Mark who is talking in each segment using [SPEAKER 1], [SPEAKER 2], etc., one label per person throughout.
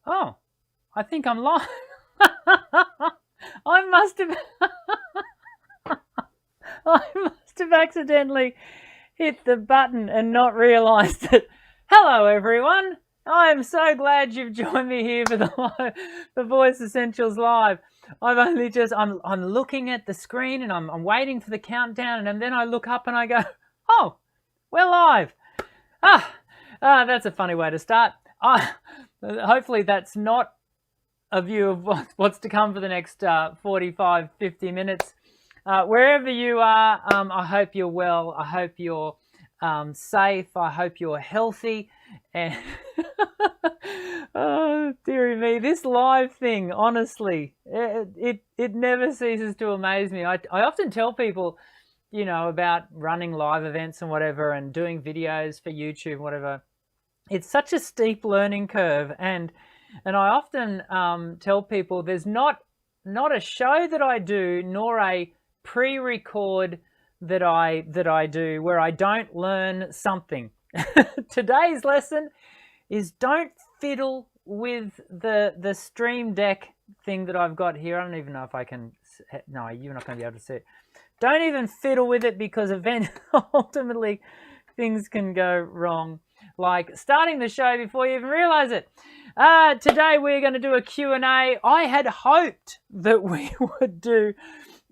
[SPEAKER 1] Oh, I think I'm live. I must have I must have accidentally hit the button and not realised it. Hello everyone. I am so glad you've joined me here for the Voice Essentials Live. I'm looking at the screen and I'm waiting for the countdown, and then I look up and I go, "Oh, we're live." That's a funny way to start. Hopefully that's not a view of what's to come for the next 45, 50 minutes. Wherever you are, I hope you're well. I hope you're safe. I hope you're healthy. And oh, dearie me, this live thing, honestly, it never ceases to amaze me. I often tell people, about running live events and whatever, and doing videos for YouTube, whatever. It's such a steep learning curve, and I often tell people there's not a show that I do, nor a pre-record that I do where I don't learn something. Today's lesson is don't fiddle with the Stream Deck thing that I've got here. I don't even know if I can. No, you're not going to be able to see it. Don't even fiddle with it, because ultimately things can go wrong, like starting the show before you even realize it. Today we're going to do a Q&A. I had hoped that we would do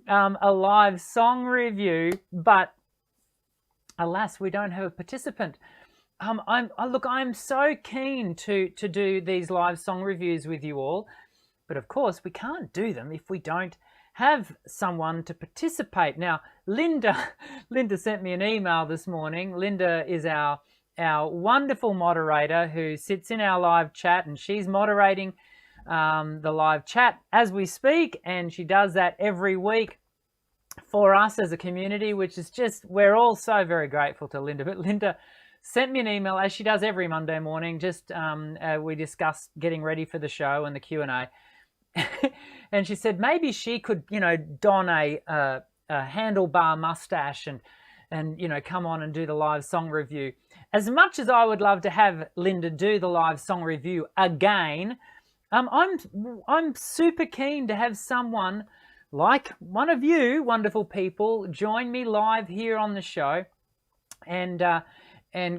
[SPEAKER 1] a live song review, but alas, we don't have a participant. I'm so keen to do these live song reviews with you all, but of course we can't do them if we don't have someone to participate. Now, Linda sent me an email this morning. Linda is our wonderful moderator who sits in our live chat, and she's moderating the live chat as we speak, and she does that every week for us as a community, which is just, we're all so very grateful to Linda. But Linda sent me an email, as she does every Monday morning. Just we discussed getting ready for the show and the Q&A. And she said maybe she could, don a handlebar mustache and come on and do the live song review. As much as I would love to have Linda do the live song review again, I'm super keen to have someone like one of you wonderful people join me live here on the show, and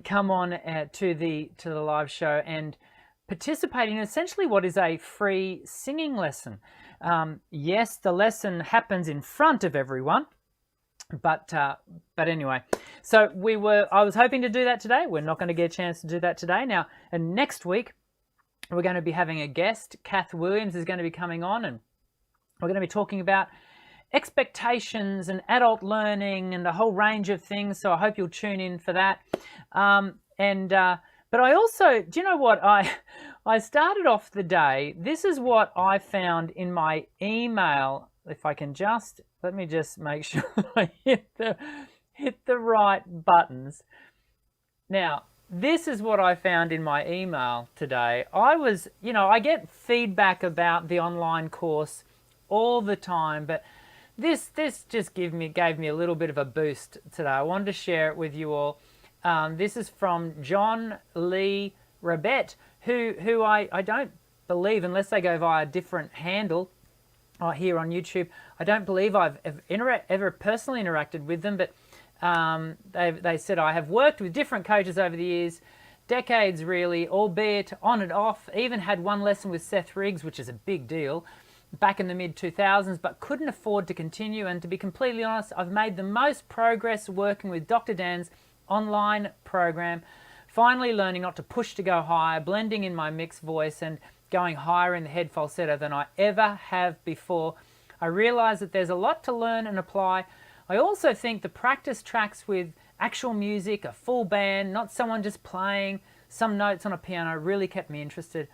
[SPEAKER 1] come on to the live show and participate in essentially what is a free singing lesson. Yes, the lesson happens in front of everyone, but anyway, so I was hoping to do that today. We're not going to get a chance to do that today. Now, and next week we're going to be having a guest. Kath Williams is going to be coming on, and we're going to be talking about expectations and adult learning and a whole range of things. So I hope you'll tune in for that. But I also, do you know what? I started off the day, this is what I found in my email. If I can let me just make sure I hit the right buttons. Now, this is what I found in my email today. I get feedback about the online course all the time, but this just gave me a little bit of a boost today. I wanted to share it with you all. This is from John Lee Rabette, who I don't believe, unless they go via a different handle here on YouTube, I don't believe I've ever personally interacted with them, but they said, I have worked with different coaches over the years, decades really, albeit on and off, even had one lesson with Seth Riggs, which is a big deal, back in the mid-2000s, but couldn't afford to continue. And to be completely honest, I've made the most progress working with Dr. Dan's online program, finally learning not to push to go higher, blending in my mixed voice and going higher in the head falsetto than I ever have before. I realize that there's a lot to learn and apply. I also think the practice tracks with actual music, a full band, not someone just playing some notes on a piano, really kept me interested.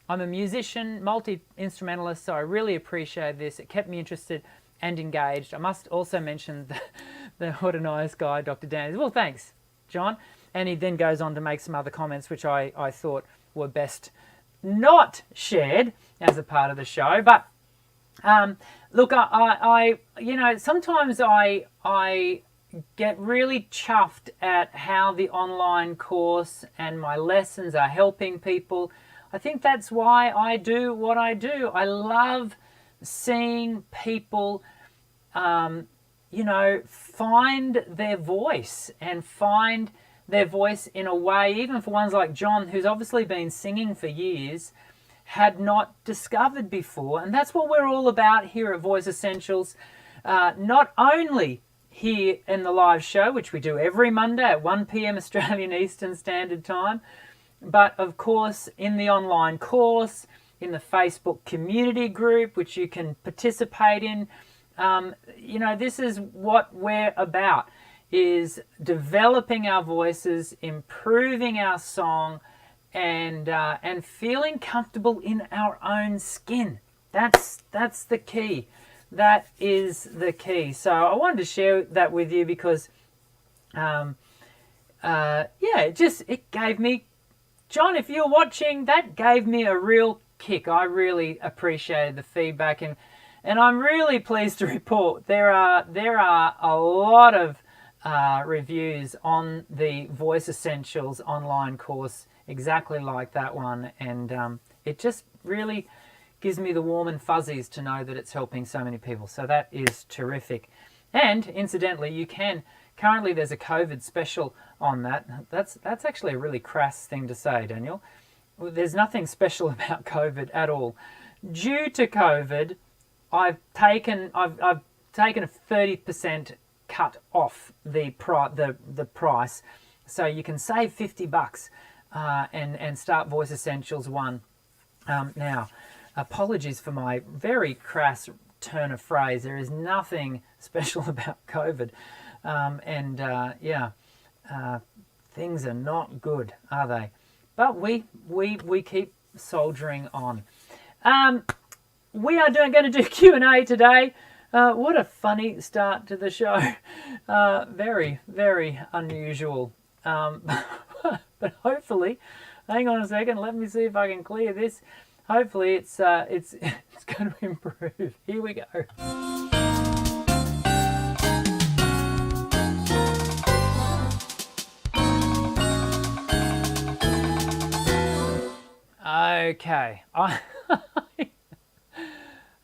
[SPEAKER 1] I'm a musician, multi-instrumentalist, so I really appreciate this. It kept me interested and engaged. I must also mention what a nice guy Dr. Dan is. Well, thanks, John. And he then goes on to make some other comments, which I thought were best not shared as a part of the show. But look, I sometimes I get really chuffed at how the online course and my lessons are helping people. I think that's why I do what I do. I love seeing people, you know, find their voice and find their voice in a way, even for ones like John, who's obviously been singing for years, had not discovered before. And that's what we're all about here at Voice Essentials. Not only here in the live show, which we do every Monday at 1 p.m. Australian Eastern Standard Time, but of course in the online course, in the Facebook community group, which you can participate in. You know, this is what we're about, is developing our voices, improving our song, and feeling comfortable in our own skin. That's the key. That is the key. So I wanted to share that with you because, yeah, it gave me, John, if you're watching, that gave me a real kick. I really appreciated the feedback, and I'm really pleased to report there are a lot of reviews on the Voice Essentials online course exactly like that one, and it just really gives me the warm and fuzzies to know that it's helping so many people. So that is terrific. And incidentally, you can, currently there's a COVID special on that. That's actually a really crass thing to say, Daniel. There's nothing special about COVID at all. Due to COVID, I've taken a 30% cut off the price, so you can save $50 and start Voice Essentials 1 now. Apologies for my very crass turn of phrase. There is nothing special about COVID, things are not good, are they? But we keep soldiering on. We are going to do Q&A today. What a funny start to the show. Very, very unusual. But hopefully, hang on a second, let me see if I can clear this. Hopefully it's going to improve. Here we go. Okay.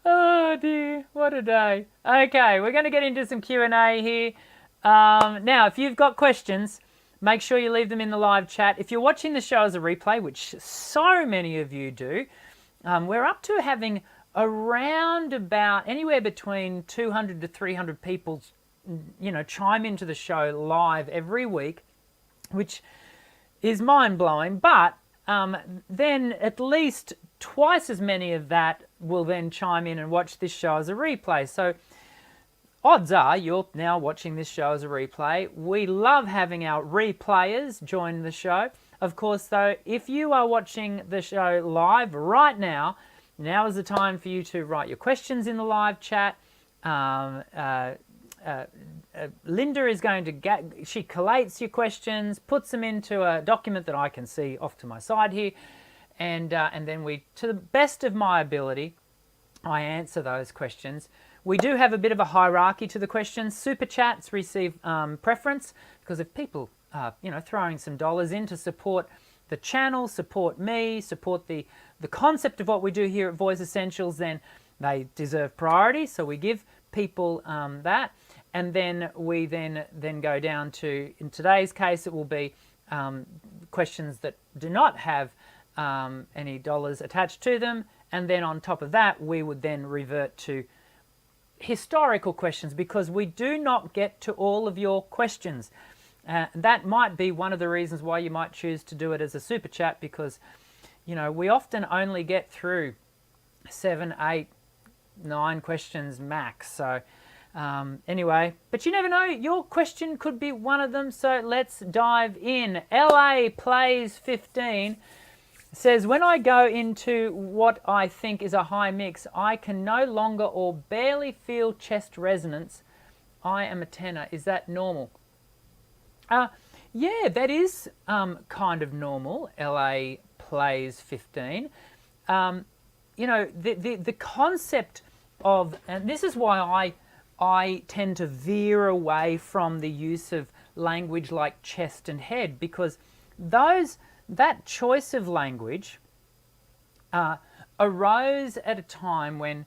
[SPEAKER 1] Oh dear, what a day. Okay, we're going to get into some Q&A here. Now, if you've got questions, make sure you leave them in the live chat. If you're watching the show as a replay, which so many of you do, we're up to having around about anywhere between 200 to 300 people, you know, chime into the show live every week, which is mind-blowing. But then at least twice as many of that will then chime in and watch this show as a replay. So odds are you're now watching this show as a replay. We love having our replayers join the show. Of course, though, if you are watching the show live right now, now is the time for you to write your questions in the live chat. Linda is going to she collates your questions, puts them into a document that I can see off to my side here, and then we, to the best of my ability, I answer those questions. We do have a bit of a hierarchy to the questions. Super chats receive preference, because if people are, you know, throwing some dollars in to support the channel, support me, support the concept of what we do here at Voice Essentials, then they deserve priority. So we give people that, and then we then go down to, in today's case, it will be questions that do not have any dollars attached to them, and then on top of that, we would then revert to historical questions, because we do not get to all of your questions. That might be one of the reasons why you might choose to do it as a super chat, because, you know, we often only get through 7, 8, 9 questions max. So anyway, but you never know, your question could be one of them. So let's dive in. LA Plays 15 says, when I go into what I think is a high mix, I can no longer or barely feel chest resonance. I am a tenor. Is that normal? Yeah, that is kind of normal. LA Plays 15. You know, the concept of, and this is why I tend to veer away from the use of language like chest and head, because that choice of language arose at a time when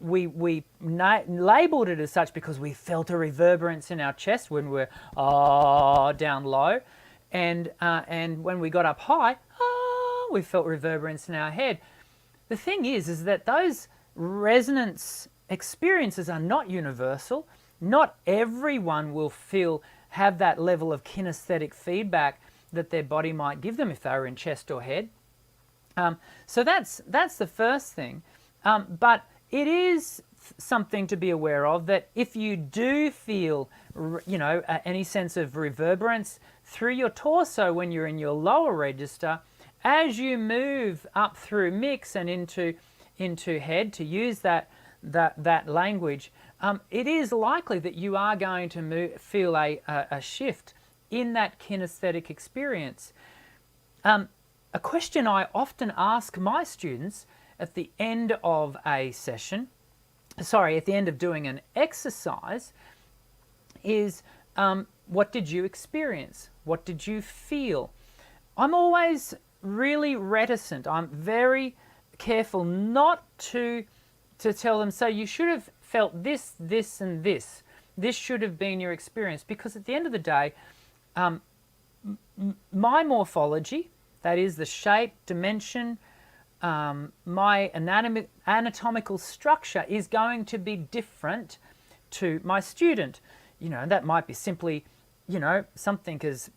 [SPEAKER 1] we labelled it as such because we felt a reverberance in our chest when we're down low, and when we got up high, we felt reverberance in our head. The thing is that those resonance experiences are not universal. Not everyone will have that level of kinesthetic feedback that their body might give them if they were in chest or head. So that's the first thing. But it is something to be aware of, that if you do feel, any sense of reverberance through your torso when you're in your lower register, as you move up through mix and into head, to use that language, it is likely that you are going to feel a shift in that kinesthetic experience. A question I often ask my students at the end of a session, at the end of doing an exercise, is what did you experience? What did you feel? I'm always really reticent. I'm very careful not to tell them, so you should have felt this, this, and this. This should have been your experience, because at the end of the day, my morphology, that is the shape, dimension, my anatomical structure is going to be different to my student. That might be simply, something as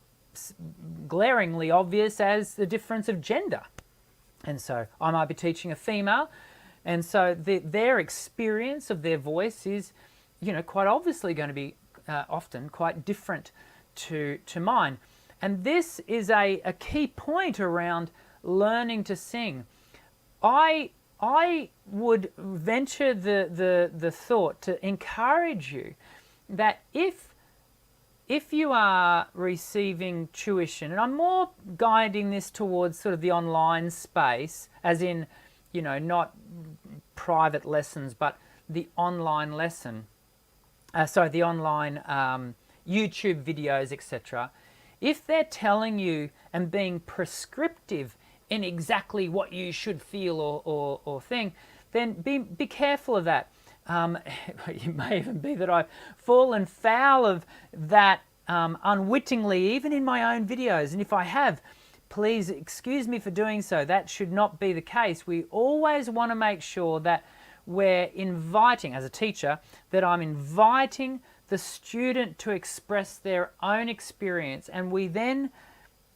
[SPEAKER 1] glaringly obvious as the difference of gender. And so I might be teaching a female, and so their experience of their voice is, quite obviously going to be often quite different to mine. And this is a key point around learning to sing. I would venture the thought to encourage you that if you are receiving tuition, and I'm more guiding this towards sort of the online space, as in, not private lessons, but the online lesson, the online YouTube videos, etc. If they're telling you and being prescriptive in exactly what you should feel or think, then be careful of that. It may even be that I've fallen foul of that unwittingly, even in my own videos. And if I have, please excuse me for doing so. That should not be the case. We always want to make sure that we're inviting, as a teacher, that I'm inviting the student to express their own experience. And we then,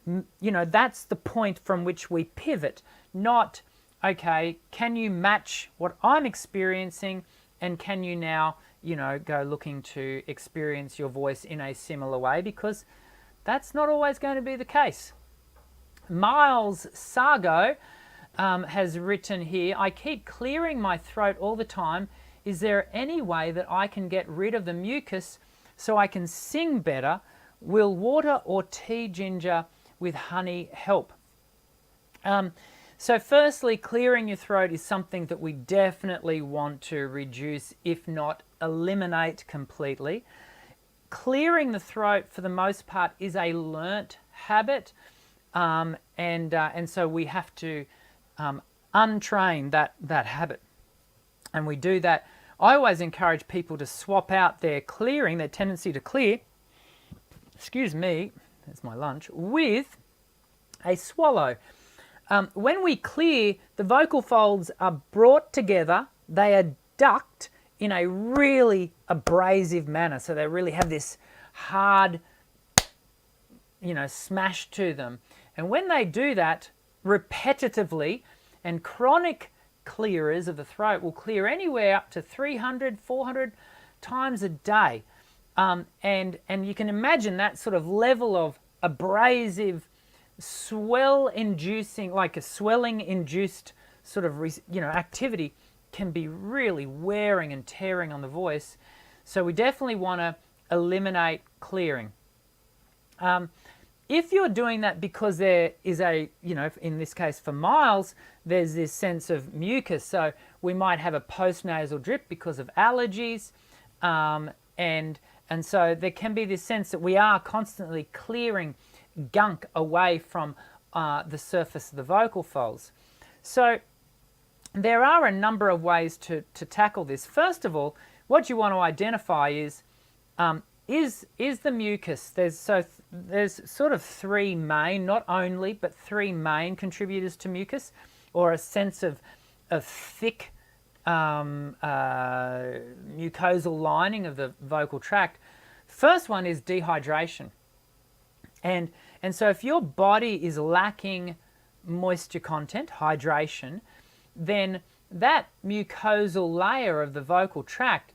[SPEAKER 1] that's the point from which we pivot. Not, okay, can you match what I'm experiencing, and can you now, go looking to experience your voice in a similar way, because that's not always going to be the case. Miles Sargo has written here, I keep clearing my throat all the time. Is there any way that I can get rid of the mucus so I can sing better? Will water or tea ginger with honey help? So firstly, clearing your throat is something that we definitely want to reduce, if not eliminate completely. Clearing the throat, for the most part, is a learnt habit, and so we have to untrain that habit. And we do that. I always encourage people to swap out their clearing, their tendency to clear, excuse me, that's my lunch, with a swallow. When we clear, the vocal folds are brought together, they are ducked in a really abrasive manner. So they really have this hard, smash to them. And when they do that repetitively, and chronic clearers of the throat will clear anywhere up to 300, 400 times a day. And you can imagine that sort of level of abrasive, swell-inducing, like a swelling-induced sort of, activity can be really wearing and tearing on the voice. So we definitely want to eliminate clearing. If you're doing that because there is in this case for Miles, there's this sense of mucus. So we might have a postnasal drip because of allergies. And so there can be this sense that we are constantly clearing gunk away from the surface of the vocal folds. So there are a number of ways to tackle this. First of all, what you want to identify is the mucus. There's sort of three main, not only, but three main contributors to mucus, or a sense of thick mucosal lining of the vocal tract. First one is dehydration. And so if your body is lacking moisture content, hydration, then that mucosal layer of the vocal tract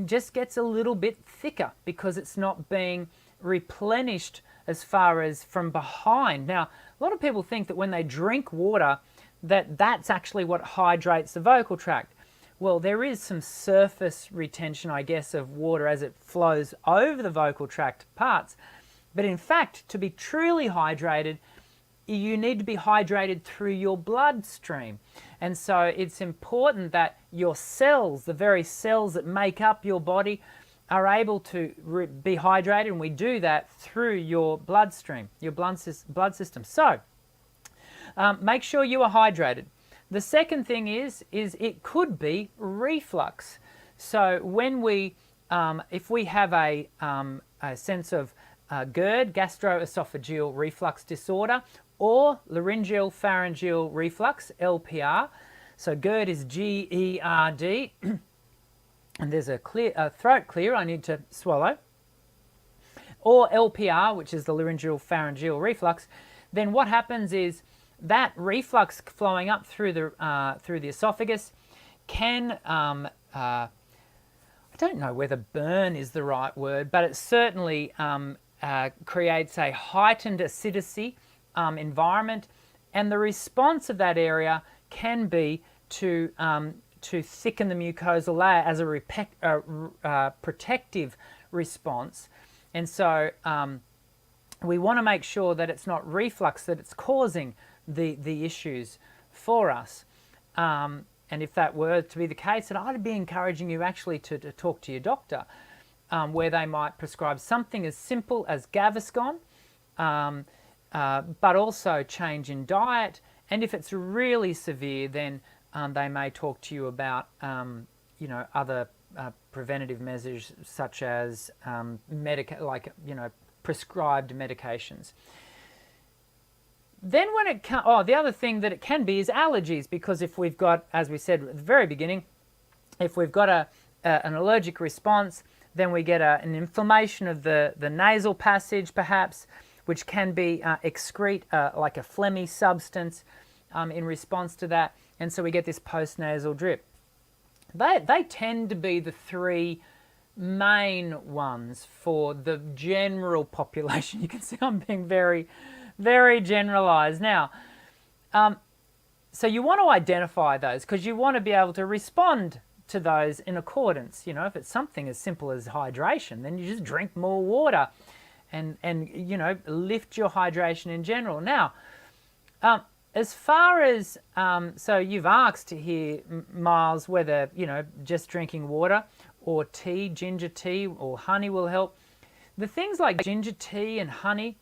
[SPEAKER 1] just gets a little bit thicker because it's not being replenished as far as from behind. Now, a lot of people think that when they drink water, that's actually what hydrates the vocal tract. Well, there is some surface retention, I guess, of water as it flows over the vocal tract parts. But in fact, to be truly hydrated, you need to be hydrated through your bloodstream. And so it's important that your cells, the very cells that make up your body, are able to be hydrated, and we do that through your bloodstream, your blood system. So make sure you are hydrated. The second thing is it could be reflux. So when we, if we have a sense of GERD, gastroesophageal reflux disorder, or laryngeal pharyngeal reflux, LPR. So GERD is GERD, and there's a throat clear I need to swallow, or LPR, which is the laryngeal pharyngeal reflux. Then what happens is that reflux flowing up through the esophagus can, I don't know whether burn is the right word, but it certainly creates a heightened acidity environment, and the response of that area can be to thicken the mucosal layer as a protective response. And so we want to make sure that it's not reflux that it's causing the issues for us. And if that were to be the case, then I'd be encouraging you actually to talk to your doctor, where they might prescribe something as simple as Gaviscon, but also change in diet. And if it's really severe, then they may talk to you about other preventative measures, such as prescribed medications. Then when it comes, the other thing that it can be is allergies, because if we've got, as we said at the very beginning, if we've got an allergic response, then we get an inflammation of the nasal passage, perhaps, which can be excrete like a phlegmy substance in response to that, and so we get this postnasal drip. They tend to be the three main ones for the general population. You can see I'm being very, very generalized. Now, so you want to identify those, because you want to be able to respond to those in accordance. If it's something as simple as hydration, then you just drink more water and lift your hydration in general. Now, as far as, so you've asked here, Miles, whether, just drinking water or tea, ginger tea or honey will help. The things like ginger tea and honey,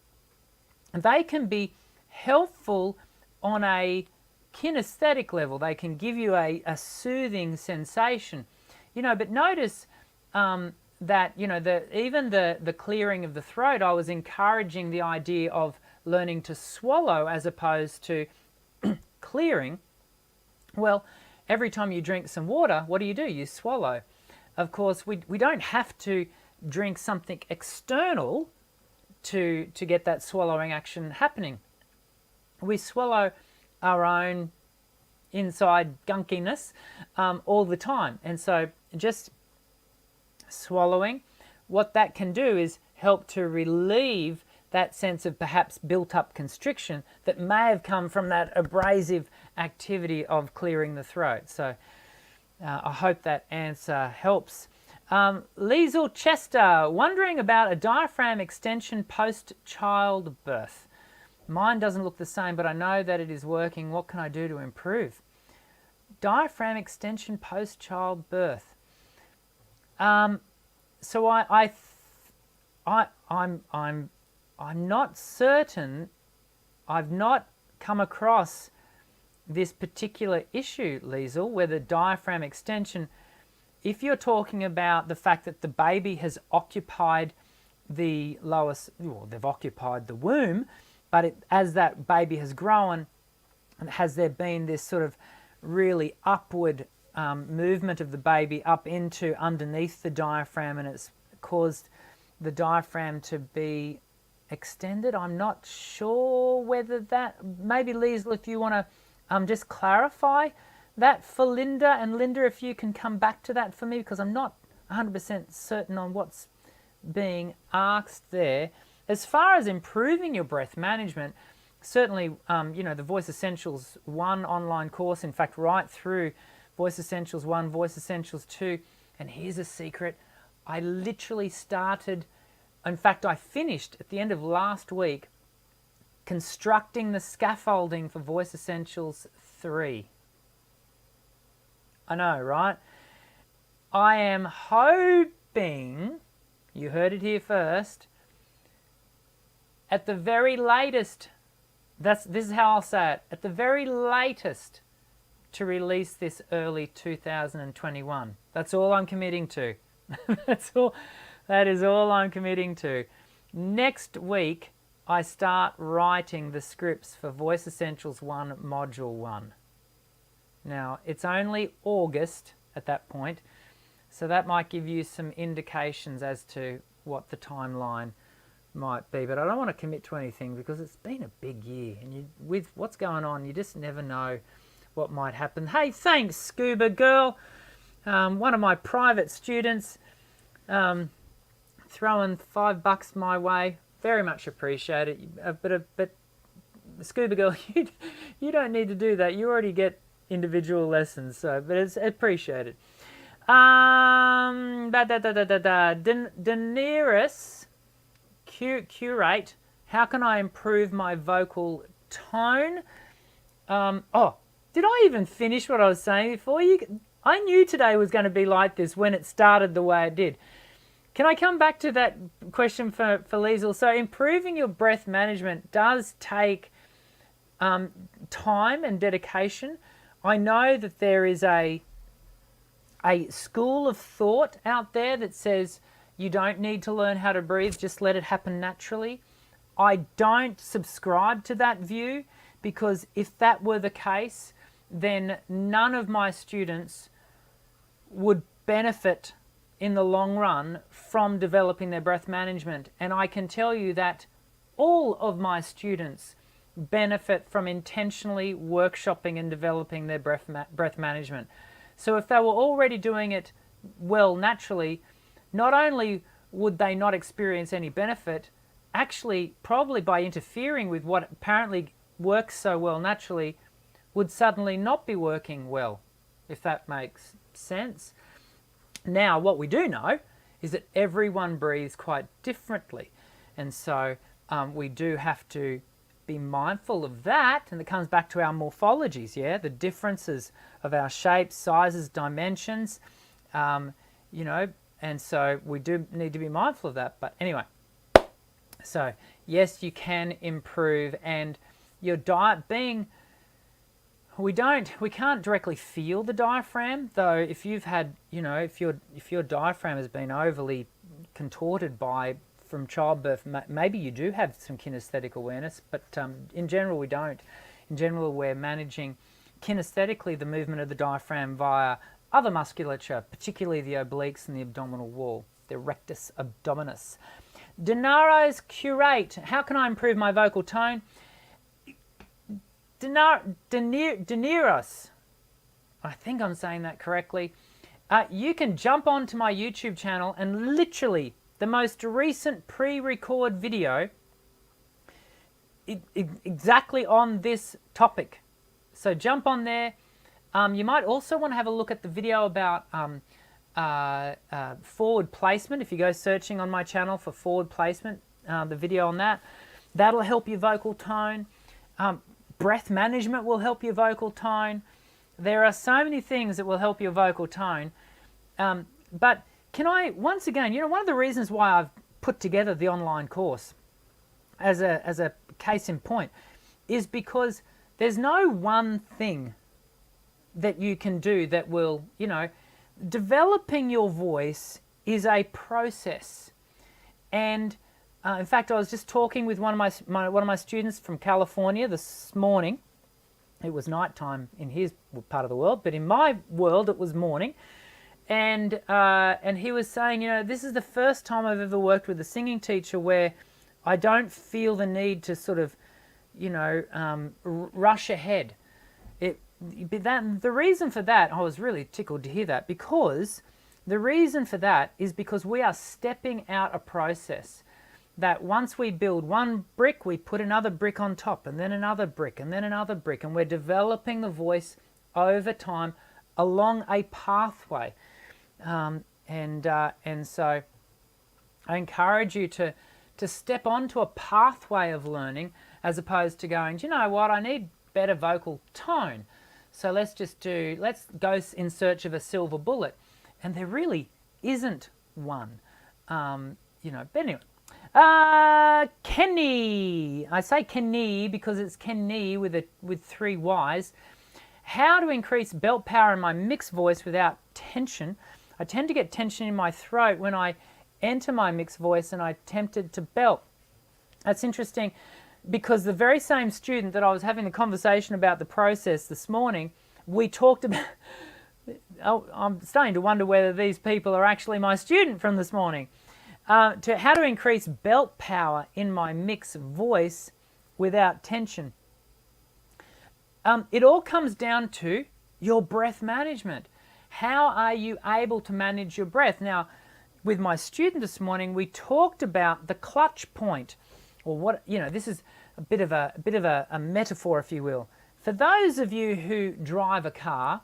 [SPEAKER 1] they can be helpful on a kinesthetic level. They can give you a soothing sensation, but notice that, even the clearing of the throat, I was encouraging the idea of learning to swallow as opposed to clearing. Well, every time you drink some water, what do? You swallow. Of course, we don't have to drink something external to get that swallowing action happening. We swallow our own inside gunkiness all the time. And so just swallowing, what that can do is help to relieve that sense of perhaps built-up constriction that may have come from that abrasive activity of clearing the throat. So I hope that answer helps. Liesl Chester, wondering about a diaphragm extension post-childbirth. Mine doesn't look the same, but I know that it is working. What can I do to improve? Diaphragm extension post-childbirth. So I'm not certain. I've not come across this particular issue, Liesl, where the diaphragm extension, if you're talking about the fact that the baby has occupied the lowest, well, they've occupied the womb, but as that baby has grown, has there been this sort of really upward movement of the baby up into underneath the diaphragm, and it's caused the diaphragm to be extended? I'm not sure whether that, maybe Liesl, if you want to just clarify that for Linda, and Linda, if you can come back to that for me, because I'm not 100% certain on what's being asked there. As far as improving your breath management, certainly, the Voice Essentials 1 online course, in fact, right through Voice Essentials 1, Voice Essentials 2, and here's a secret, I literally started, in fact, I finished at the end of last week constructing the scaffolding for Voice Essentials 3. I know, right? I am hoping, you heard it here first, at the very latest, this is how I'll say it, at the very latest, to release this early 2021. That's all I'm committing to. That is all I'm committing to. Next week, I start writing the scripts for Voice Essentials 1, Module 1. Now, it's only August at that point, so that might give you some indications as to what the timeline might be. But I don't want to commit to anything because it's been a big year, and with what's going on, you just never know what might happen. Hey, thanks, Scuba Girl. One of my private students throwing $5 my way. Very much appreciate it. But Scuba Girl, you don't need to do that. You already get individual lessons, so but it's appreciated. Daenerys Curate, how can I improve my vocal tone? Did I even finish what I was saying before? I knew today was going to be like this when it started the way it did. Can I come back to that question for Liesl? So improving your breath management does take time and dedication. I know that there is a school of thought out there that says you don't need to learn how to breathe, just let it happen naturally. I don't subscribe to that view, because if that were the case, then none of my students would benefit in the long run from developing their breath management. And I can tell you that all of my students benefit from intentionally workshopping and developing their breath management. So if they were already doing it well naturally, not only would they not experience any benefit, actually probably by interfering with what apparently works so well naturally, would suddenly not be working well, if that makes sense. Now, what we do know is that everyone breathes quite differently. And so we do have to be mindful of that. And it comes back to our morphologies, yeah? The differences of our shapes, sizes, dimensions, and so we do need to be mindful of that. But anyway, so yes, you can improve, and your diet being, we can't directly feel the diaphragm, though if you've had, if your diaphragm has been overly contorted from childbirth, maybe you do have some kinesthetic awareness, but in general we don't. In general, we're managing kinesthetically the movement of the diaphragm via other musculature, particularly the obliques and the abdominal wall, the rectus abdominis. Denaro's Curate, how can I improve my vocal tone? Daenerys, I think I'm saying that correctly. You can jump onto my YouTube channel, and literally the most recent pre-record video exactly on this topic. So jump on there. You might also want to have a look at the video about forward placement. If you go searching on my channel for forward placement, the video on that, that'll help your vocal tone. Breath management will help your vocal tone. There are so many things that will help your vocal tone. But can I, once again, one of the reasons why I've put together the online course as a case in point is because there's no one thing that you can do that will, developing your voice is a process. And in fact, I was just talking with one of my students from California this morning. It was nighttime in his part of the world, but in my world it was morning. And he was saying, this is the first time I've ever worked with a singing teacher where I don't feel the need to sort of, rush ahead. The reason for that, I was really tickled to hear that, because the reason for that is because we are stepping out a process that once we build one brick, we put another brick on top, and then another brick, and then another brick, and we're developing the voice over time along a pathway. And so I encourage you to step onto a pathway of learning, as opposed to going, do you know what, I need better vocal tone, so let's go in search of a silver bullet. And there really isn't one. But anyway. Kenny. I say Kenny because it's Kenny with 3 Y's. How to increase belt power in my mixed voice without tension. I tend to get tension in my throat when I enter my mixed voice and I attempted to belt. That's interesting, because the very same student that I was having the conversation about the process this morning, we talked about... I'm starting to wonder whether these people are actually my student from this morning. To how to increase belt power in my mixed voice without tension. It all comes down to your breath management. How are you able to manage your breath? Now, with my student this morning, we talked about the clutch point, or what, this is a bit of a metaphor, if you will. For those of you who drive a car,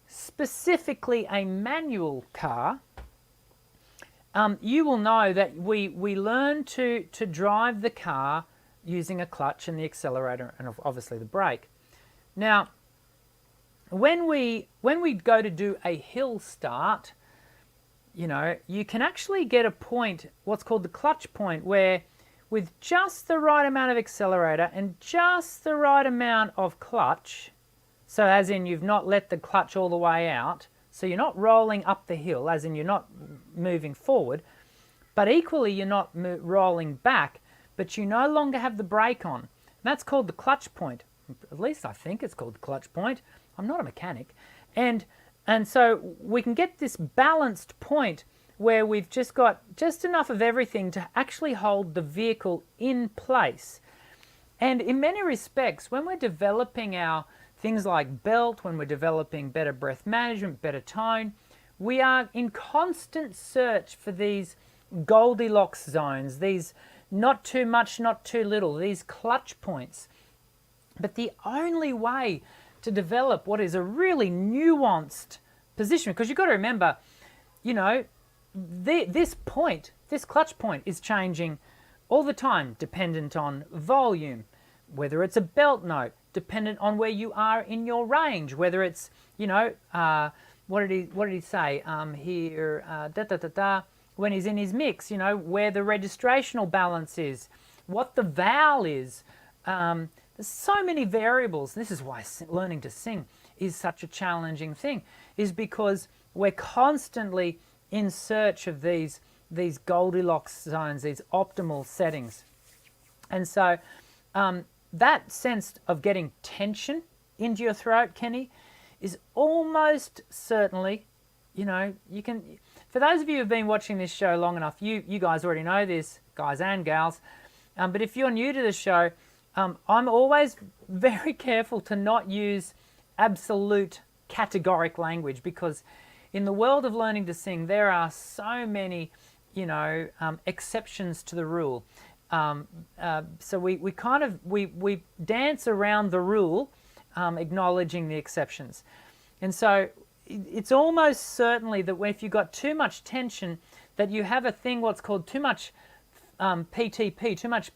[SPEAKER 1] specifically a manual car, you will know that we learn to drive the car using a clutch and the accelerator and obviously the brake. Now, when we go to do a hill start, you can actually get a point, what's called the clutch point, where with just the right amount of accelerator and just the right amount of clutch, so as in you've not let the clutch all the way out, so you're not rolling up the hill, as in you're not moving forward, but equally you're not rolling back, but you no longer have the brake on. And that's called the clutch point. At least I think it's called the clutch point. I'm not a mechanic. And so we can get this balanced point where we've just got just enough of everything to actually hold the vehicle in place. And in many respects, when we're developing our things like belt, when we're developing better breath management, better tone, we are in constant search for these Goldilocks zones, these not too much, not too little, these clutch points. But the only way to develop what is a really nuanced position, because you've got to remember, this clutch point is changing all the time, dependent on volume, whether it's a belt note, dependent on where you are in your range, whether it's, what did he say here, when he's in his mix, where the registrational balance is, what the vowel is. There's so many variables. This is why learning to sing is such a challenging thing, is because we're constantly in search of these Goldilocks zones, these optimal settings. And so that sense of getting tension into your throat, Kenny, is almost certainly, you can, for those of you who've been watching this show long enough, you guys already know this, guys and gals, but if you're new to the show, I'm always very careful to not use absolute categoric language, because in the world of learning to sing, there are so many, exceptions to the rule. So we dance around the rule, acknowledging the exceptions. And so it's almost certainly that if you've got too much tension, that you have a thing what's called too much PTP, too much...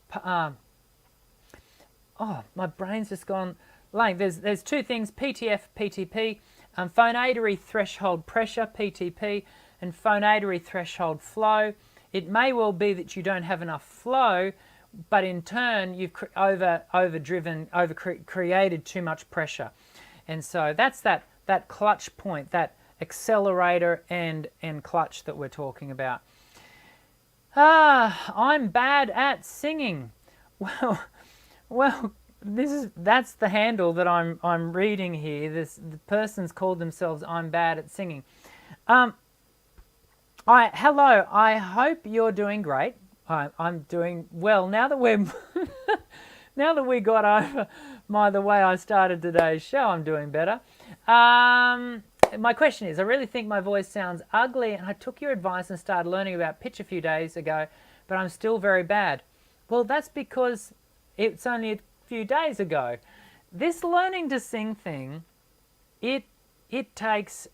[SPEAKER 1] my brain's just gone blank. There's two things, PTF, PTP, phonatory threshold pressure, PTP, and phonatory threshold flow. It may well be that you don't have enough flow but in turn you've created too much pressure. And so that's that clutch point, that accelerator and clutch that we're talking about. I'm bad at singing. Well, that's the handle that I'm reading here. The person's called themselves "I'm bad at singing." Hello. I hope you're doing great. I'm doing well now that we're now that we got over the way I started today's show. I'm doing better. My question is, I really think my voice sounds ugly, and I took your advice and started learning about pitch a few days ago, but I'm still very bad. Well, that's because it's only a few days ago. This learning to sing thing, it takes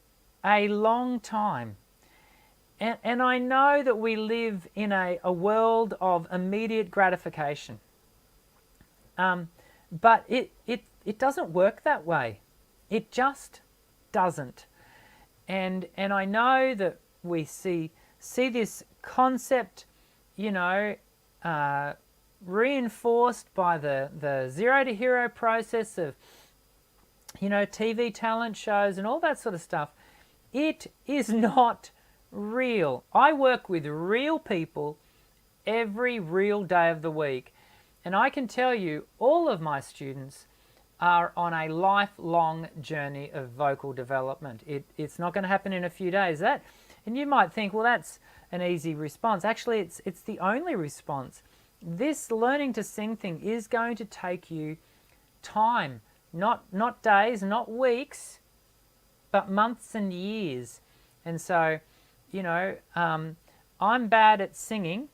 [SPEAKER 1] a long time. And I know that we live in a world of immediate gratification. But it doesn't work that way. It just doesn't. And I know that we see this concept, reinforced by the zero to hero process of, TV talent shows and all that sort of stuff. It is not real. I work with real people every real day of the week, and I can tell you all of my students are on a lifelong journey of vocal development. It's not going to happen in a few days. And you might think, well, that's an easy response. Actually, it's the only response. This learning to sing thing is going to take you time, not days, not weeks, but months and years. And so, I'm bad at singing,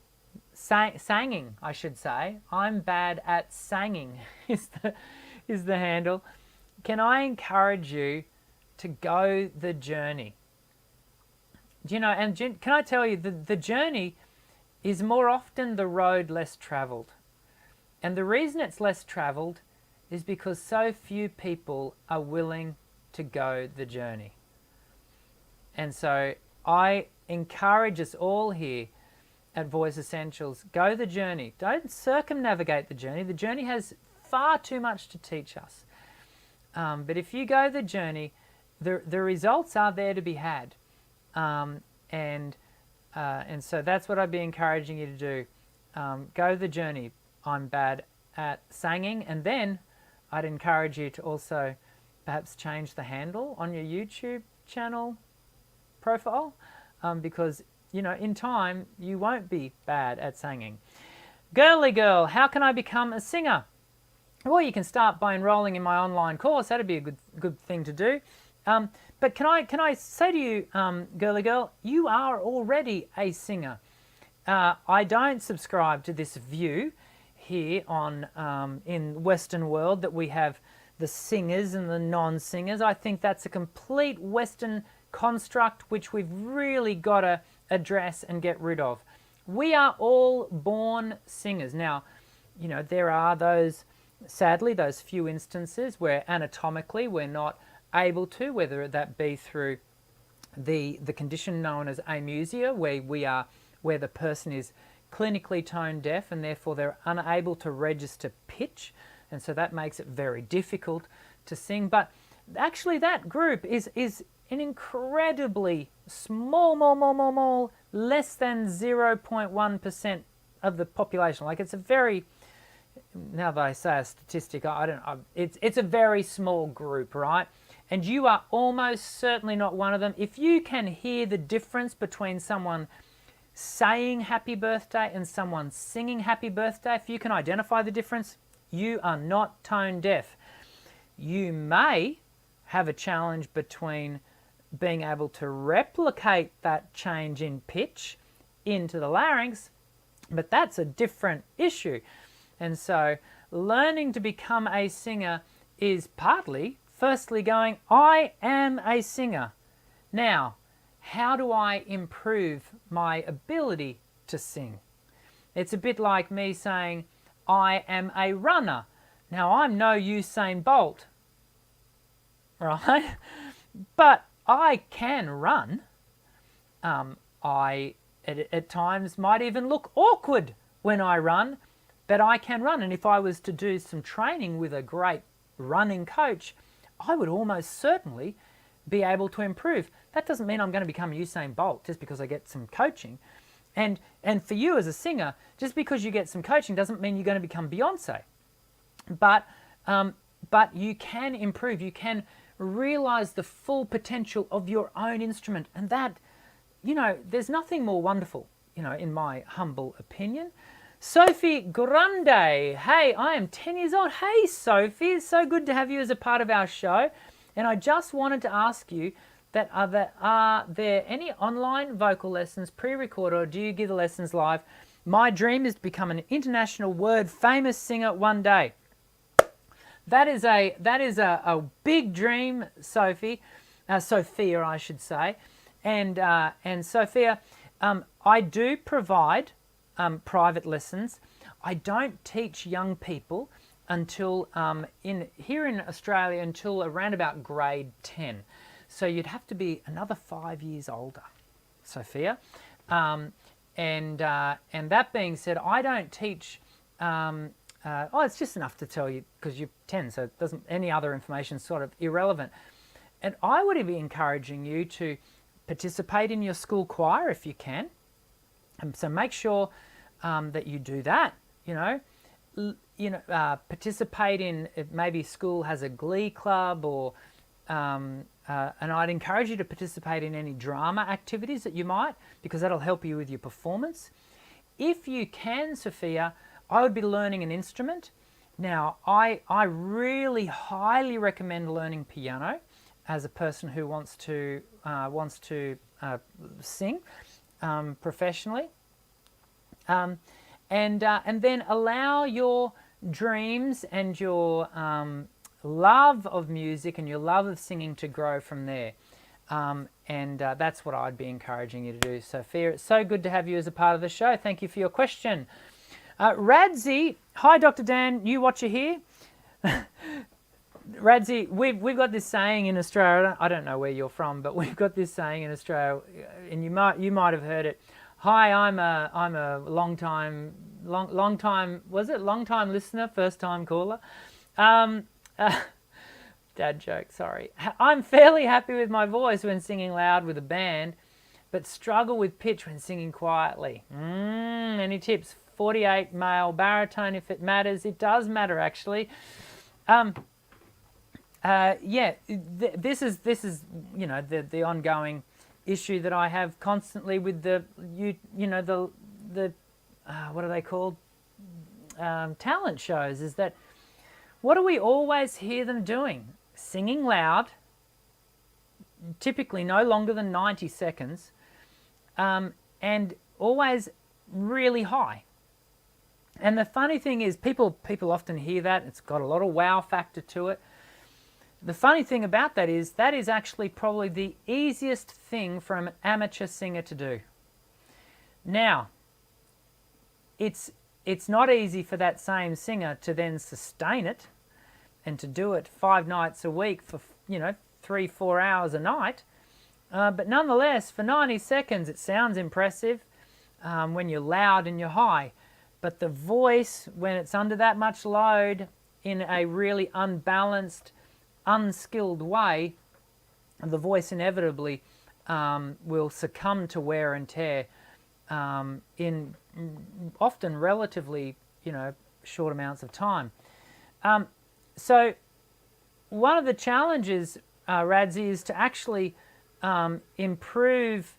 [SPEAKER 1] sanging, I should say. I'm bad at sanging is the handle. Can I encourage you to go the journey? And can I tell you, the journey is more often the road less traveled. And the reason it's less traveled is because so few people are willing to go the journey. And so I encourage us all here at Voice Essentials, go the journey. Don't circumnavigate the journey. The journey has far too much to teach us. But if you go the journey, the results are there to be had. And so that's what I'd be encouraging you to do. Go the journey. I'm bad at singing. And then I'd encourage you to also perhaps change the handle on your YouTube channel profile, because in time you won't be bad at singing. Girly girl, how can I become a singer? Well, you can start by enrolling in my online course. That'd be a good thing to do. But can I say to you, girly girl, you are already a singer. I don't subscribe to this view here on in Western world that we have the singers and the non-singers. I think that's a complete Western construct which we've really got to address and get rid of. We are all born singers. Now, there are sadly those few instances where anatomically we're not able to, whether that be through the condition known as amusia, where the person is clinically tone deaf and therefore they're unable to register pitch, and so that makes it very difficult to sing. But actually that group is an incredibly small, less than 0.1% of the population. Like, it's a very, now that I say a statistic, it's a very small group, right? And you are almost certainly not one of them. If you can hear the difference between someone saying happy birthday and someone singing happy birthday, if you can identify the difference, you are not tone deaf. You may have a challenge between being able to replicate that change in pitch into the larynx, but that's a different issue. And so learning to become a singer is firstly going, I am a singer. Now, how do I improve my ability to sing? It's a bit like me saying, I am a runner. Now, I'm no Usain Bolt, right? But I can run. I at times might even look awkward when I run, that I can run. And if I was to do some training with a great running coach, I would almost certainly be able to improve. That doesn't mean I'm going to become Usain Bolt just because I get some coaching. And for you as a singer, just because you get some coaching doesn't mean you're going to become Beyonce. But you can improve. You can realize the full potential of your own instrument. And that, there's nothing more wonderful, in my humble opinion. Sophie Grande, hey, I am 10 years old. Hey, Sophie, it's so good to have you as a part of our show. And I just wanted to ask you that are there any online vocal lessons pre-recorded, or do you give the lessons live? My dream is to become an international world famous singer one day. That is a big dream, Sophie, Sophia, I should say, and Sophia, I do provide private lessons. I don't teach young people until here in Australia until around about grade 10. So you'd have to be another 5 years older, Sophia. And that being said, I don't teach. It's just enough to tell you because you're 10, so it doesn't. Any other information is sort of irrelevant. And I would be encouraging you to participate in your school choir if you can. So make sure that you do that. Participate in, if maybe school has a glee club, or and I'd encourage you to participate in any drama activities that you might, because that'll help you with your performance. If you can, Sophia, I would be learning an instrument. Now, I really highly recommend learning piano as a person who wants to sing professionally. And then allow your dreams and your love of music and your love of singing to grow from there. That's what I'd be encouraging you to do, Sophia. It's so good to have you as a part of the show. Thank you for your question. Radzi, hi, Dr. Dan, new watcher here. Radzi, we've got this saying in Australia. I don't know where you're from, but we've got this saying in Australia, and you might have heard it. Hi, I'm a long time listener, first time caller. Dad joke, sorry. I'm fairly happy with my voice when singing loud with a band, but struggle with pitch when singing quietly. Any tips? 48 male baritone, if it matters. It does matter, actually. This is the ongoing issue that I have constantly with the what are they called? Talent shows, is that what do we always hear them doing? Singing loud, typically no longer than 90 seconds, and always really high. And the funny thing is, people often hear that. It's got a lot of wow factor to it. The funny thing about that is actually probably the easiest thing for an amateur singer to do. Now, it's not easy for that same singer to then sustain it and to do it 5 nights a week for 3-4 hours a night. But nonetheless, for 90 seconds, it sounds impressive when you're loud and you're high. But the voice, when it's under that much load in a really unbalanced, unskilled way, the voice inevitably will succumb to wear and tear in often relatively, short amounts of time. So one of the challenges, Radzi, is to actually improve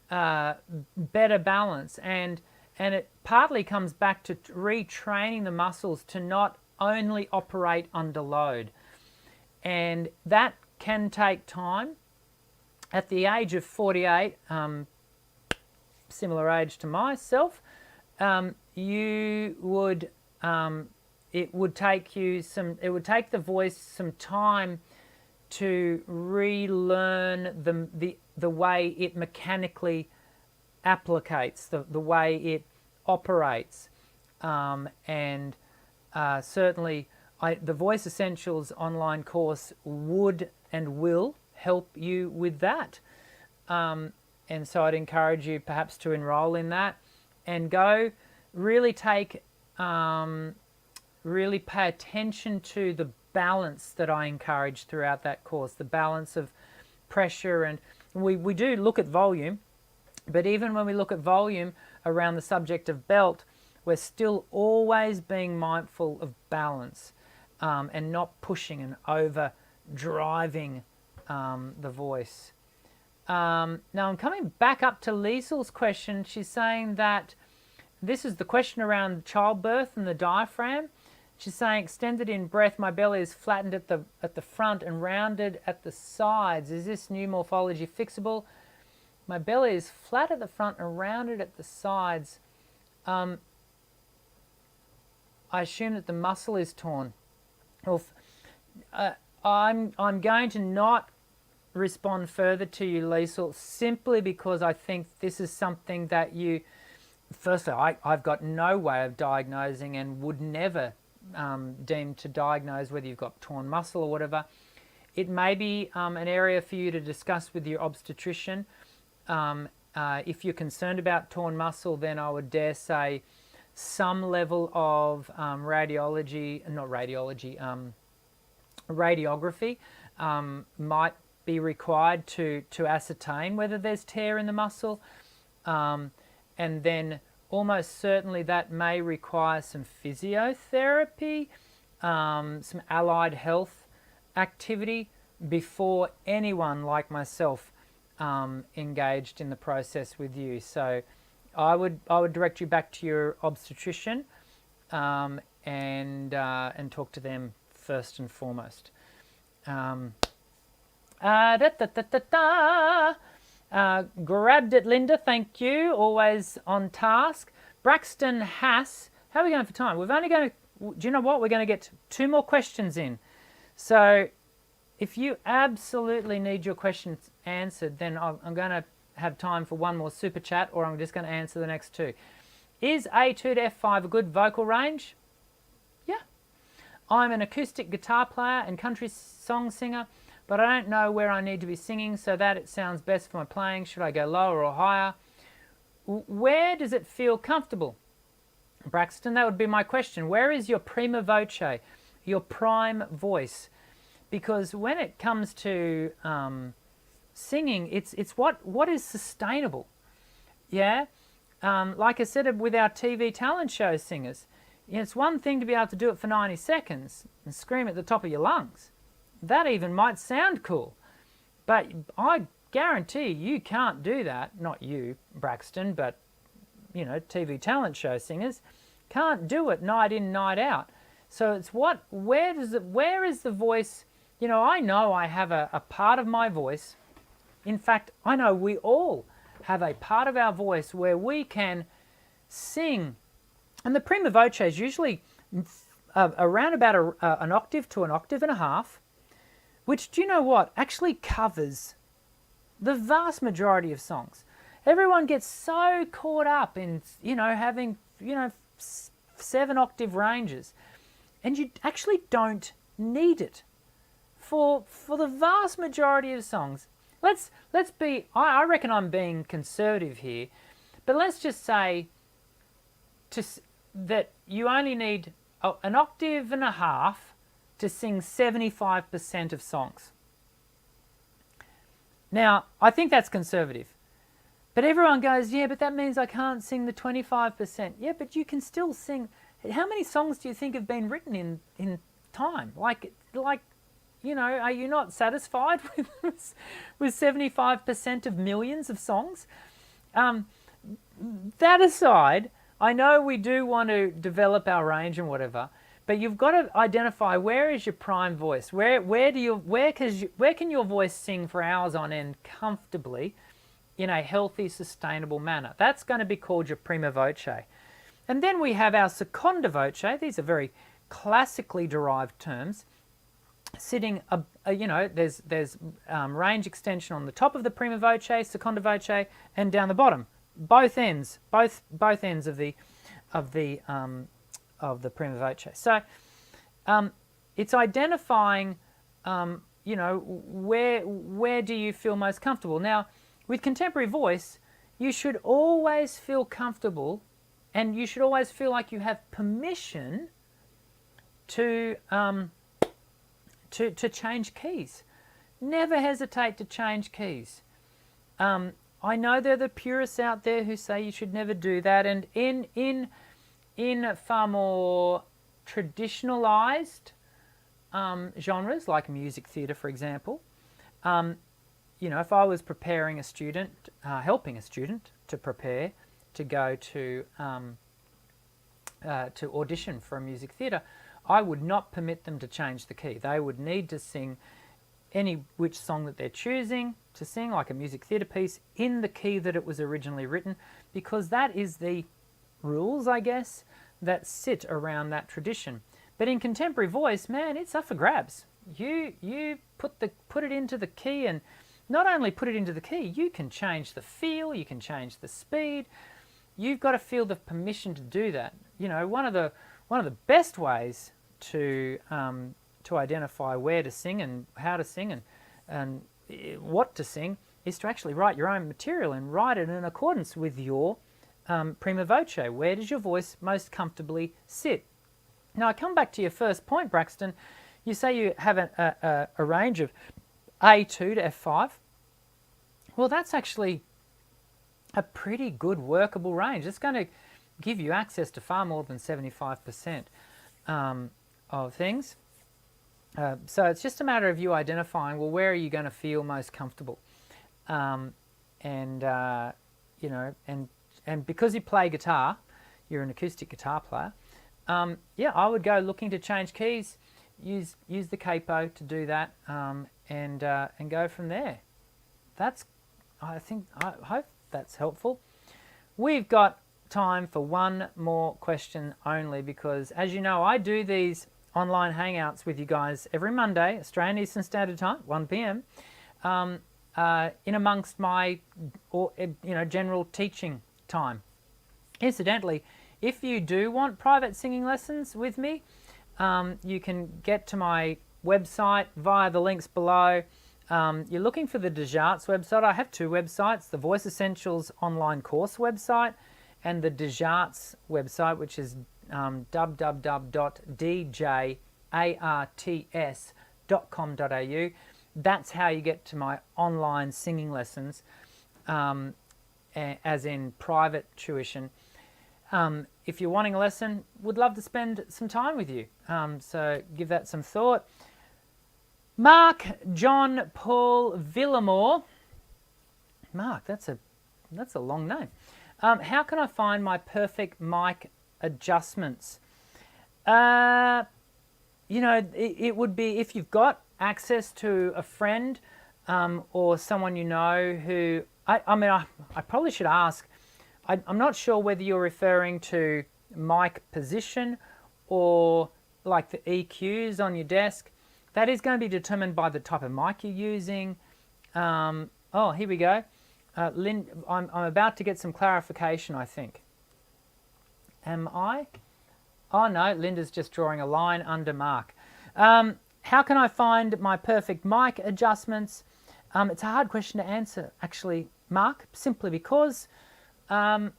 [SPEAKER 1] better balance, and it partly comes back to retraining the muscles to not only operate under load. And that can take time. At the age of 48, similar age to myself, it would take the voice some time to relearn the way it mechanically applicates, the way it operates, and certainly the Voice Essentials online course would and will help you with that. And so I'd encourage you perhaps to enroll in that and go really take really pay attention to the balance that I encourage throughout that course, the balance of pressure. And we do look at volume, but even when we look at volume around the subject of belt, we're still always being mindful of balance, and not pushing and over driving the voice. Now I'm coming back up to Liesel's question. She's saying that this is the question around childbirth and the diaphragm. She's saying, extended in breath, my belly is flattened at the front and rounded at the sides. Is this new morphology fixable? My belly is flat at the front and rounded at the sides. I assume that the muscle is torn. Well, I'm going to not respond further to you, Liesel, simply because I think this is something that you, firstly, I've got no way of diagnosing and would never deem to diagnose whether you've got torn muscle or whatever. It may be an area for you to discuss with your obstetrician. If you're concerned about torn muscle, then I would dare say some level of radiography might be required to ascertain whether there's tear in the muscle, and then almost certainly that may require some physiotherapy, some allied health activity before anyone like myself engaged in the process with you. So I would direct you back to your obstetrician, and talk to them first and foremost. Grabbed it, Linda. Thank you. Always on task. Braxton Hass. How are we going for time? We've only going to. Do you know what? We're going to get 2 more questions in. So, if you absolutely need your questions answered, then I'm going to have time for 1 more super chat, or I'm just going to answer the next 2. Is A2 to F5 a good vocal range? Yeah. I'm an acoustic guitar player and country song singer, but I don't know where I need to be singing so that it sounds best for my playing. Should I go lower or higher? Where does it feel comfortable? Braxton, that would be my question. Where is your prima voce, your prime voice? Because when it comes to singing, it's what is sustainable. Yeah? Like I said with our TV talent show singers, it's one thing to be able to do it for 90 seconds and scream at the top of your lungs. That even might sound cool. But I guarantee you can't do that. Not you, Braxton, but, TV talent show singers can't do it night in, night out. So it's where is the voice? I know I have a part of my voice. In fact, I know we all have a part of our voice where we can sing. And the prima voce is usually around about an octave to an octave and a half, which, do you know what, actually covers the vast majority of songs. Everyone gets so caught up in, having, 7 octave ranges, and you actually don't need it for the vast majority of songs. Let's be, I reckon I'm being conservative here, but let's just say that you only need an octave and a half to sing 75% of songs. Now, I think that's conservative. But everyone goes, yeah, but that means I can't sing the 25%. Yeah, but you can still sing. How many songs do you think have been written in time? Like, are you not satisfied with 75% of millions of songs? That aside, I know we do want to develop our range and whatever, but you've got to identify where is your prime voice. Where can your voice sing for hours on end comfortably in a healthy, sustainable manner? That's going to be called your prima voce. And then we have our seconda voce. These are very classically derived terms. Sitting, there's range extension on the top of the prima voce, seconda voce, and down the bottom. Both ends of the prima voce. So it's identifying, where do you feel most comfortable. Now, with contemporary voice, you should always feel comfortable And you should always feel like you have permission to change keys. Never hesitate to change keys. I know there are the purists out there who say you should never do that, and in far more traditionalized genres like music theatre, for example, you know, if I was preparing a student, helping a student to prepare to go to audition for a music theatre, I would not permit them to change the key. They would need to sing which song that they're choosing to sing, like a music theatre piece, in the key that it was originally written, because that is the rules, I guess, that sit around that tradition. But in contemporary voice, man, it's up for grabs. You put it into the key, and not only put it into the key, you can change the feel, you can change the speed. You've got to feel the permission to do that. You know, one of the best ways to identify where to sing and how to sing and what to sing is to actually write your own material and write it in accordance with your prima voce. Where does your voice most comfortably sit? Now, I come back to your first point, Braxton. You say you have a range of A2 to F5. Well, that's actually a pretty good workable range. It's going to give you access to far more than 75% of things. So it's just a matter of you identifying, well, where are you going to feel most comfortable? You know, and because you play guitar, you're an acoustic guitar player, yeah, I would go looking to change keys, use the capo to do that, and go from there. I hope that's helpful. We've got time for one more question only, because as you know, I do these online hangouts with you guys every Monday, Australian Eastern Standard Time, 1 p.m, in amongst my general teaching time. Incidentally, if you do want private singing lessons with me, you can get to my website via the links below. You're looking for the Djarts website. I have two websites, the Voice Essentials online course website and the Djarts website, which is www.djarts.com.au. That's how you get to my online singing lessons, as in private tuition. If you're wanting a lesson, would love to spend some time with you. So give that some thought. Mark John Paul Villamore. Mark, that's a long name. How can I find my perfect mic adjustments? You know, it would be if you've got access to a friend or someone you know who, I probably should ask, I'm not sure whether you're referring to mic position or like the EQs on your desk. That is going to be determined by the type of mic you're using. Oh, here we go. Lynn, I'm about to get some clarification, I think. Am I? Oh no, Linda's just drawing a line under Mark. How can I find my perfect mic adjustments? It's a hard question to answer, actually, Mark, simply because I'm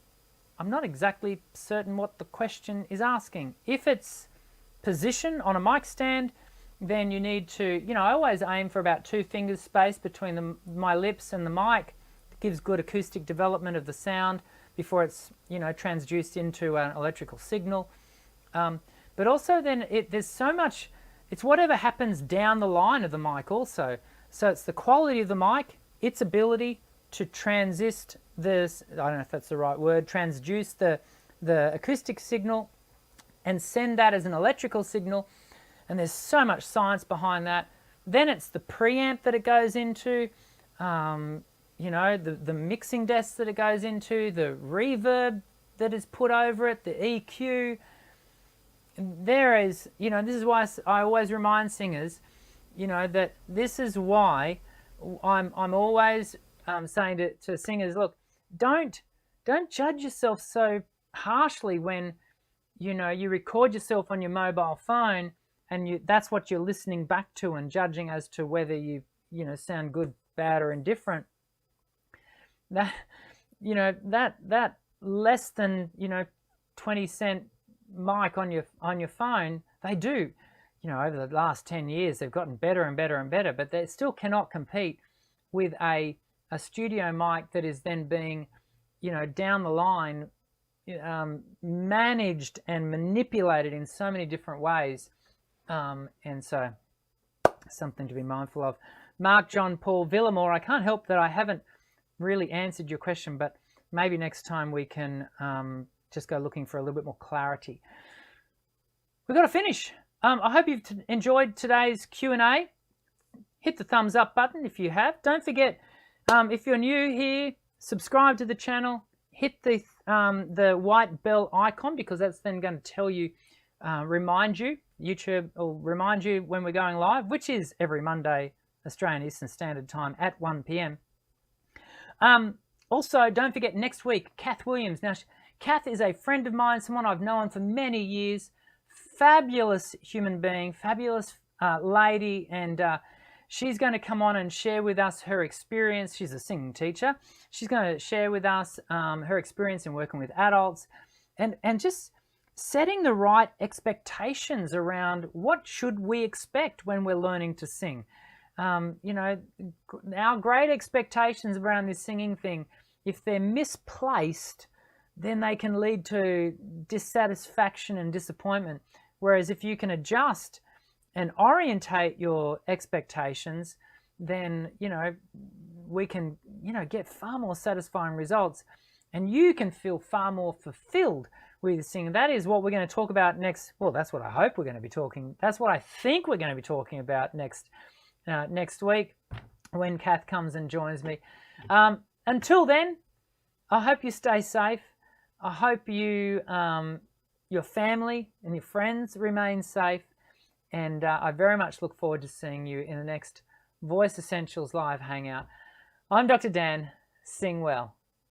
[SPEAKER 1] not exactly certain what the question is asking. If it's position on a mic stand, then you need to, you know, I always aim for about 2 fingers space between my lips and the mic. It gives good acoustic development of the sound before it's, you know, transduced into an electrical signal. But also then there's so much, it's whatever happens down the line of the mic also. So it's the quality of the mic, its ability to transist this, I don't know if that's the right word, transduce the acoustic signal and send that as an electrical signal. And there's so much science behind that. Then it's the preamp that it goes into, you know, the mixing desk that it goes into, the reverb that is put over it, the EQ. There is, you know, this is why I always remind singers, you know, that this is why I'm always saying to singers, look, don't judge yourself so harshly when, you know, you record yourself on your mobile phone and that's what you're listening back to and judging as to whether you know, sound good, bad, or indifferent. That, you know, that less than, you know, 20-cent mic on your phone. They do. You know, over the last 10 years, they've gotten better and better and better, but they still cannot compete with a studio mic that is then being, you know, down the line, managed and manipulated in so many different ways. And so something to be mindful of. Mark John Paul Villamore, I can't help that I haven't really answered your question, but maybe next time we can just go looking for a little bit more clarity. We've got to finish. I hope you've enjoyed today's Q&A. Hit the thumbs up button if you have. Don't forget, if you're new here, subscribe to the channel. Hit the white bell icon, because that's then going to tell you, remind you, YouTube will remind you when we're going live, which is every Monday, Australian Eastern Standard Time at 1 p.m. Also, don't forget next week, Kath Williams. Now, Kath is a friend of mine, someone I've known for many years. Fabulous human being, fabulous lady, and she's going to come on and share with us her experience. She's a singing teacher. She's going to share with us her experience in working with adults, and just setting the right expectations around what should we expect when we're learning to sing. You know, our great expectations around this singing thing, if they're misplaced, then they can lead to dissatisfaction and disappointment. Whereas if you can adjust and orientate your expectations, then, you know, we can, you know, get far more satisfying results, and you can feel far more fulfilled with singing. That is what we're going to talk about next. Well, that's what I hope we're going to be talking. That's what I think we're going to be talking about next week when Kath comes and joins me. Until then, I hope you stay safe. I hope you, your family and your friends remain safe. And I very much look forward to seeing you in the next Voice Essentials Live Hangout. I'm Dr. Dan. Sing well.